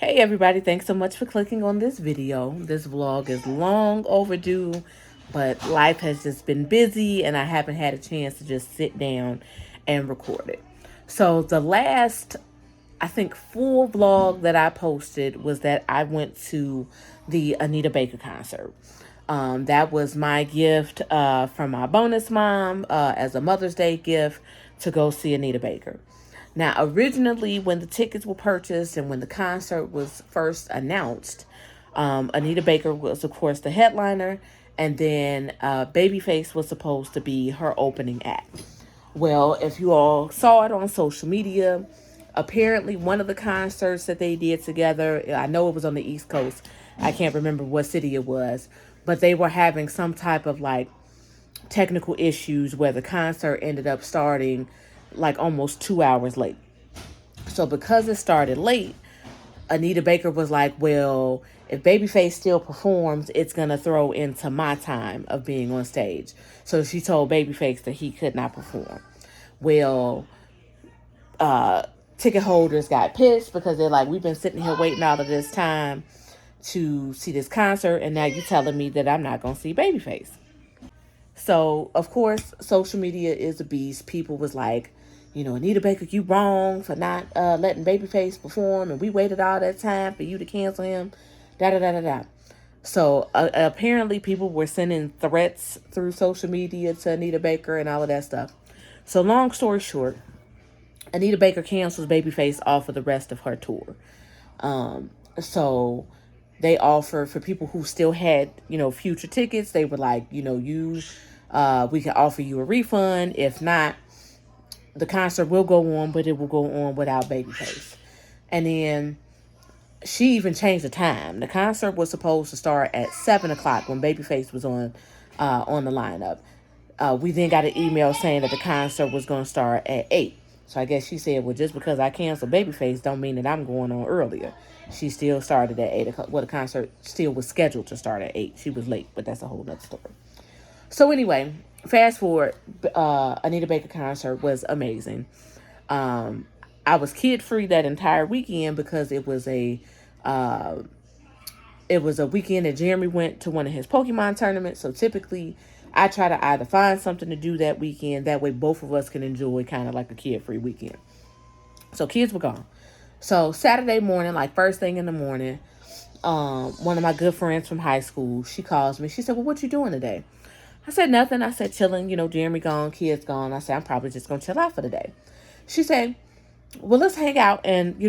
Hey everybody, thanks so much for clicking on this video. This vlog is long overdue, but life has just been busy and I haven't had a chance to just sit down and record it. So the last, I think, full vlog that I posted was that I went to the Anita Baker concert. That was my gift from my bonus mom as a Mother's Day gift to go see Anita Baker. Now, originally, when the tickets were purchased and when the concert was first announced, Anita Baker was, of course, the headliner, and then Babyface was supposed to be her opening act. Well, if you all saw it on social media, apparently one of the concerts that they did together, I know it was on the East Coast. I can't remember what city it was, but they were having some type of like technical issues where the concert ended up starting like almost 2 hours late. So because it started late, Anita Baker was like, well, if Babyface still performs, it's going to throw into my time of being on stage. So she told Babyface that he could not perform. Well, ticket holders got pissed because they're like, we've been sitting here waiting all of this time to see this concert, and now you telling me that I'm not going to see Babyface. So, of course, social media is a beast. People was like, Anita Baker, you wrong for not letting Babyface perform, and we waited all that time for you to cancel him. Da da da da da. So apparently, people were sending threats through social media to Anita Baker and all of that stuff. So, long story short, Anita Baker cancels Babyface off for the rest of her tour. So they offer for people who still had, future tickets. They were like, we can offer you a refund. If not, the concert will go on, but it will go on without Babyface. And then she even changed the time. The concert was supposed to start at 7 o'clock when Babyface was on the lineup. We then got an email saying that the concert was going to start at 8. So I guess she said, well, just because I canceled Babyface don't mean that I'm going on earlier. She still started at 8 o'clock. Well, the concert still was scheduled to start at 8. She was late, but that's a whole nother story. So anyway, fast forward, Anita Baker concert was amazing. I was kid-free that entire weekend because uh, it was a weekend that Jeremy went to one of his Pokemon tournaments. So typically, I try to either find something to do that weekend. That way, both of us can enjoy kind of like a kid-free weekend. So kids were gone. So Saturday morning, like first thing in the morning, one of my good friends from high school, she calls me. She said, well, what you doing today? I said, nothing. I said, chilling. Jeremy gone, kids gone. I said, I'm probably just going to chill out for the day. She said, well, let's hang out and,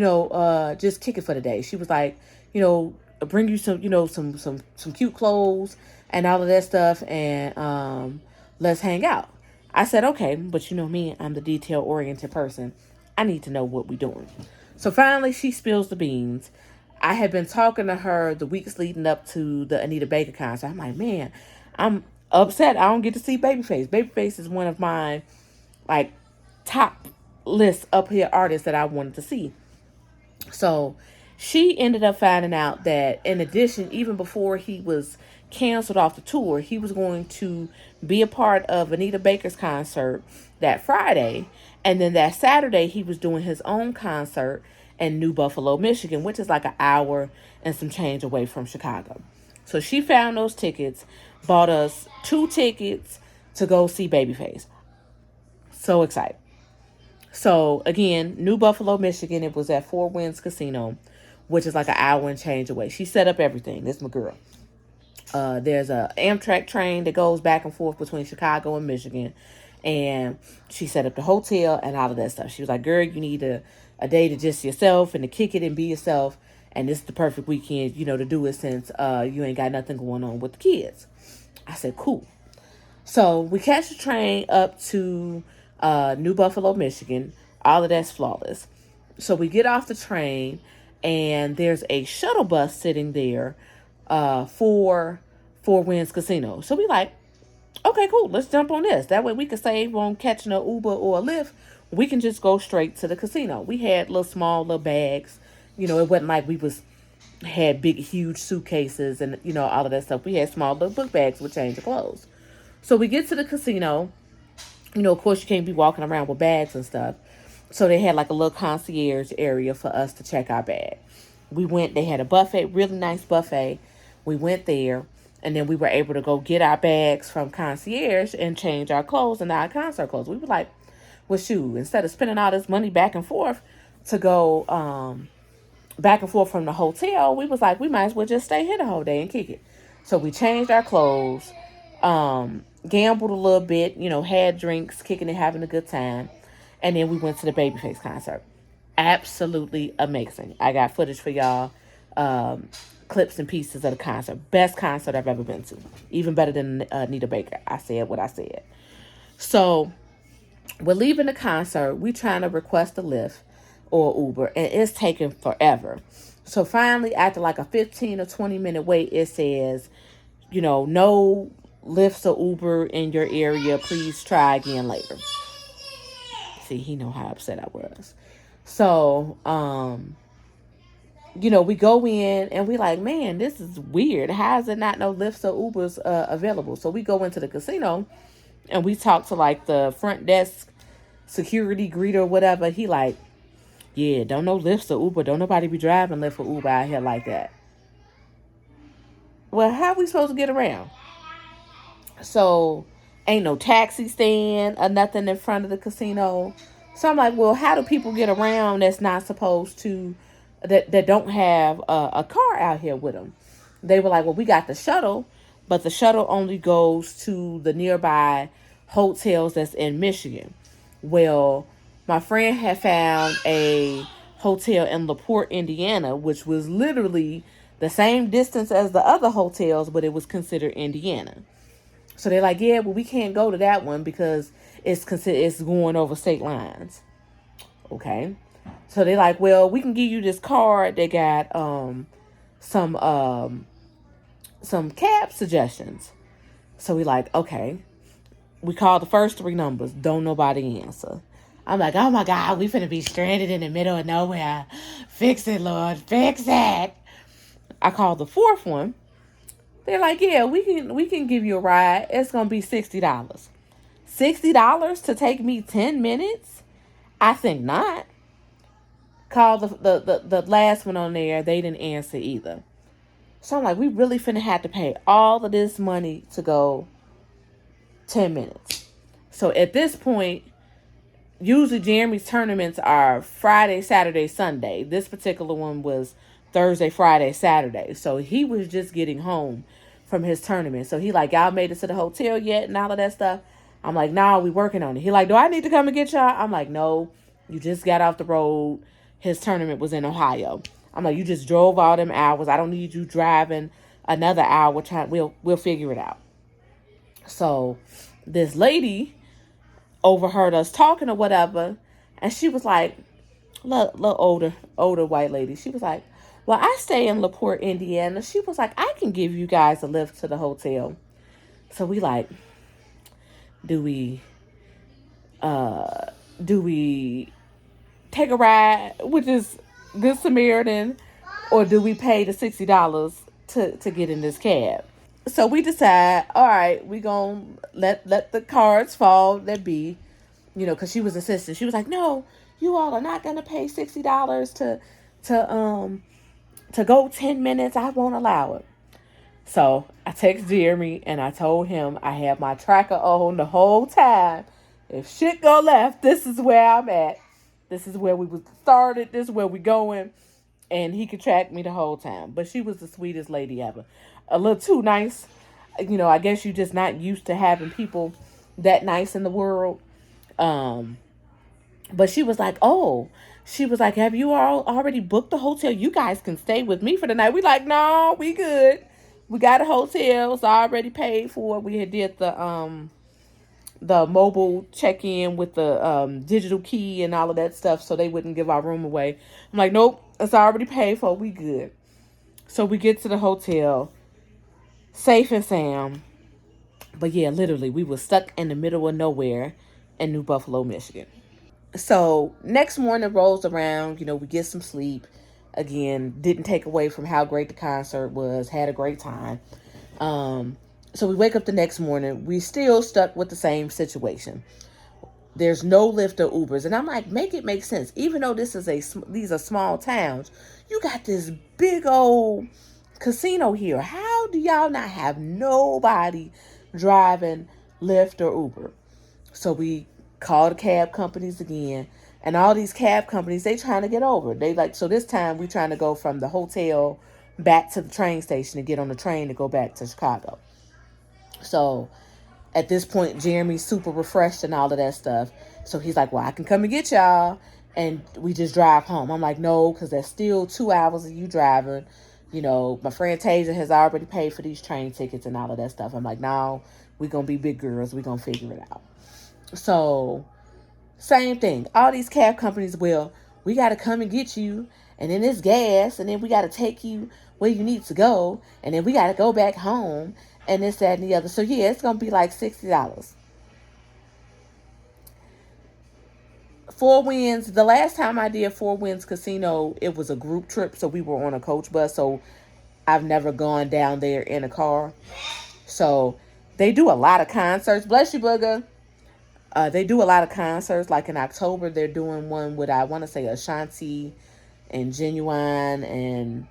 just kick it for the day. She was like, bring you some, some cute clothes and all of that stuff. And let's hang out. I said, okay, but you know me, I'm the detail oriented person. I need to know what we're doing. So finally, she spills the beans. I had been talking to her the weeks leading up to the Anita Baker concert. I'm like, man, I'm upset I don't get to see Babyface. Babyface is one of my, like, top list up here artists that I wanted to see. So she ended up finding out that in addition, even before he was canceled off the tour, he was going to be a part of Anita Baker's concert that Friday. And then that Saturday, he was doing his own concert in New Buffalo, Michigan, which is like an hour and some change away from Chicago. So she found those tickets, bought us 2 tickets to go see Babyface. So excited. So again, New Buffalo, Michigan. It was at Four Winds Casino, which is like an hour and change away. She set up everything. This is my girl. There's a Amtrak train that goes back and forth between Chicago and Michigan, and she set up the hotel and all of that stuff. She was like, "Girl, you need a day to just yourself and to kick it and be yourself, and this is the perfect weekend, to do it since you ain't got nothing going on with the kids." I said, "Cool." So we catch the train up to New Buffalo, Michigan. All of that's flawless. So we get off the train, and there's a shuttle bus sitting there for Four Winds Casino. So we like, okay, cool. Let's jump on this. That way we can save on catching a Uber or a Lyft. We can just go straight to the casino. We had little bags. It wasn't like we had big, huge suitcases and, all of that stuff. We had small little book bags with change of clothes. So we get to the casino. Of course, you can't be walking around with bags and stuff. So they had like a little concierge area for us to check our bag. We went, they had a buffet, really nice buffet. We went there, and then we were able to go get our bags from concierge and change our clothes and our concert clothes. We were like, well, shoot, instead of spending all this money back and forth to go back and forth from the hotel, we was like, we might as well just stay here the whole day and kick it. So we changed our clothes, gambled a little bit, had drinks, kicking it, having a good time. And then we went to the Babyface concert. Absolutely amazing. I got footage for y'all, clips and pieces of the concert. Best concert I've ever been to. Even better than Anita Baker. I said what I said. So we're leaving the concert. We trying to request a Lyft or Uber, and it's taking forever. So finally, after like a 15 or 20-minute wait, it says, no Lyfts or Uber in your area. Please try again later. See, he know how upset I was. So, we go in and we like, man, this is weird. How is it not no Lyfts or Ubers available? So we go into the casino and we talk to like the front desk security greeter, whatever. He like, yeah, don't no Lyfts or Uber. Don't nobody be driving Lyft or Uber out here like that. Well, how are we supposed to get around? So ain't no taxi stand or nothing in front of the casino. So I'm like, well, how do people get around that's not supposed to, that don't have a car out here with them? They were like, well, we got the shuttle, but the shuttle only goes to the nearby hotels that's in Michigan. Well, my friend had found a hotel in LaPorte, Indiana, which was literally the same distance as the other hotels, but it was considered Indiana. So they're like, yeah, well, we can't go to that one because it's going over state lines. Okay. So they're like, well, we can give you this card. They got some cab suggestions. So we like, okay. We called the first 3 numbers. Don't nobody answer. I'm like, oh my God, we finna be stranded in the middle of nowhere. Fix it, Lord. Fix it. I called the 4th one. They're like, yeah, we can give you a ride. It's gonna be $60. $60 to take me 10 minutes? I think not. Call the last one on there. They didn't answer either. So I'm like, we really finna have to pay all of this money to go 10 minutes. So at this point, usually Jeremy's tournaments are Friday, Saturday, Sunday. This particular one was Thursday, Friday, Saturday. So he was just getting home from his tournament. So he like, y'all made it to the hotel yet and all of that stuff? I'm like, nah, we working on it. He like, do I need to come and get y'all? I'm like, no, you just got off the road. His tournament was in Ohio. I'm like, you just drove all them hours. I don't need you driving another hour. We'll figure it out. So this lady overheard us talking or whatever, and she was like, little older white lady. She was like, well, I stay in LaPorte, Indiana. She was like, I can give you guys a lift to the hotel. So we like, do we take a ride, which is Good Samaritan, or do we pay the $60 to get in this cab? So we decide, all right, we gonna let the cards fall that be, because she was insistent. She was like, no, you all are not gonna pay $60 to go 10 minutes. I won't allow it. So I text Jeremy and I told him I had my tracker on the whole time. If shit go left, this is where I'm at. This is where we was started. This is where we going. And he could track me the whole time. But she was the sweetest lady ever. A little too nice. I guess you're just not used to having people that nice in the world. But she was like, have you all already booked the hotel? You guys can stay with me for the night. We like, no, we good. We got a hotel. It's already paid for. We had did the mobile check-in with the digital key and all of that stuff so they wouldn't give our room away. I'm like, nope, it's already paid for. We good. So we get to the hotel, safe and sound. But yeah, literally, we were stuck in the middle of nowhere in New Buffalo, Michigan. So next morning rolls around, we get some sleep. Again, didn't take away from how great the concert was. Had a great time. So we wake up the next morning. We still stuck with the same situation. There's no Lyft or Ubers. And I'm like, make it make sense. Even though these are small towns, You got this big old casino here. How do y'all not have nobody driving Lyft or Uber? So we called the cab companies again. And all these cab companies, they trying to get over. They like, so this time we trying to go from the hotel back to the train station and get on the train to go back to Chicago. So at this point, Jeremy's super refreshed and all of that stuff. So he's like, well, I can come and get y'all. And we just drive home. I'm like, no, because there's still 2 hours of you driving. You know, my friend Tasia has already paid for these train tickets and all of that stuff. I'm like, no, we're going to be big girls. We're going to figure it out. So same thing. All these cab companies, well, we got to come and get you. And then it's gas. And then we got to take you where you need to go. And then we got to go back home. And this, that, and the other. So, yeah, it's going to be like $60. Four Winds, the last time I did Four Winds Casino, it was a group trip. So, we were on a coach bus. So, I've never gone down there in a car. So, they do a lot of concerts. Bless you, Booger. They do a lot of concerts. Like in October, they're doing one with, I want to say, Ashanti and Genuine and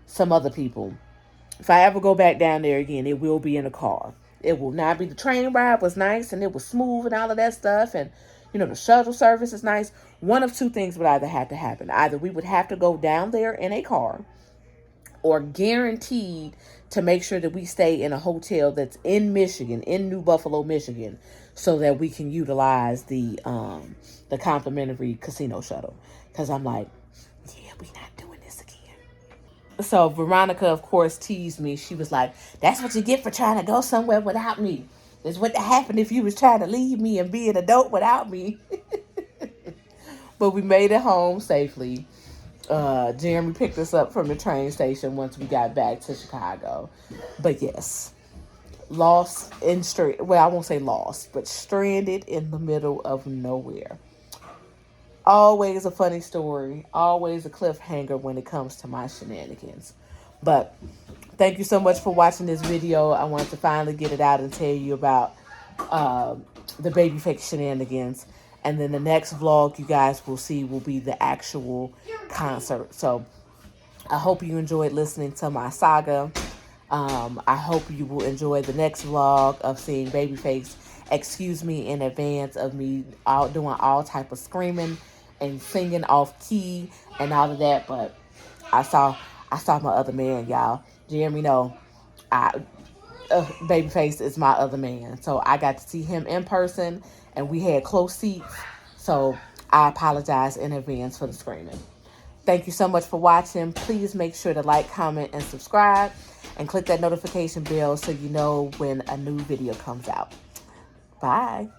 some other people. If I ever go back down there again, it will be in a car. It will not be. The train ride was nice and it was smooth and all of that stuff. And, you know, the shuttle service is nice. One of two things would either have to happen. Either we would have to go down there in a car, or guaranteed to make sure that we stay in a hotel that's in Michigan, in New Buffalo, Michigan, so that we can utilize the complimentary casino shuttle. Because I'm like, yeah, we not doing this again. So Veronica, of course, teased me. She was like, that's what you get for trying to go somewhere without me. That's what happened if you was trying to leave me and be an adult without me. But we made it home safely. Jeremy picked us up from the train station once we got back to Chicago. But yes, lost in well, I won't say lost, but stranded in the middle of nowhere. Always a funny story, always a cliffhanger when it comes to my shenanigans. But thank you so much for watching this video. I wanted to finally get it out and tell you about the Babyface shenanigans. And then the next vlog you guys will see will be the actual concert. So I hope you enjoyed listening to my saga. I hope you will enjoy the next vlog of seeing Babyface. Excuse me in advance of me doing all type of screaming and singing off key and all of that. But I saw my other man, y'all. Jeremy know Babyface is my other man. So I got to see him in person and we had close seats. So I apologize in advance for the screaming. Thank you so much for watching. Please make sure to like, comment, and subscribe. And click that notification bell so you know when a new video comes out. Bye.